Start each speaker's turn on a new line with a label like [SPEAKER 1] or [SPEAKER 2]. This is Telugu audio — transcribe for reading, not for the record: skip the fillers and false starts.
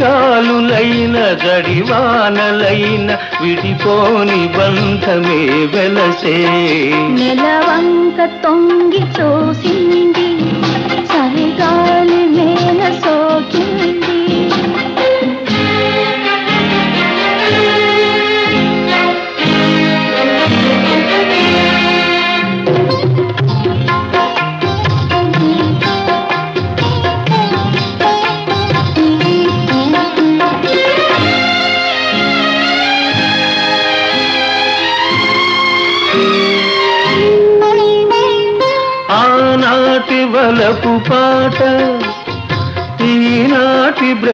[SPEAKER 1] సుడిగాలులైన జడివానలైన విడిపోని బంధమే వెలసే.
[SPEAKER 2] నెలవంక తొంగి చూసింది, చలిగాలి మేల సోకింది.
[SPEAKER 1] ఆనాటి వలపు పాట ఈనాటి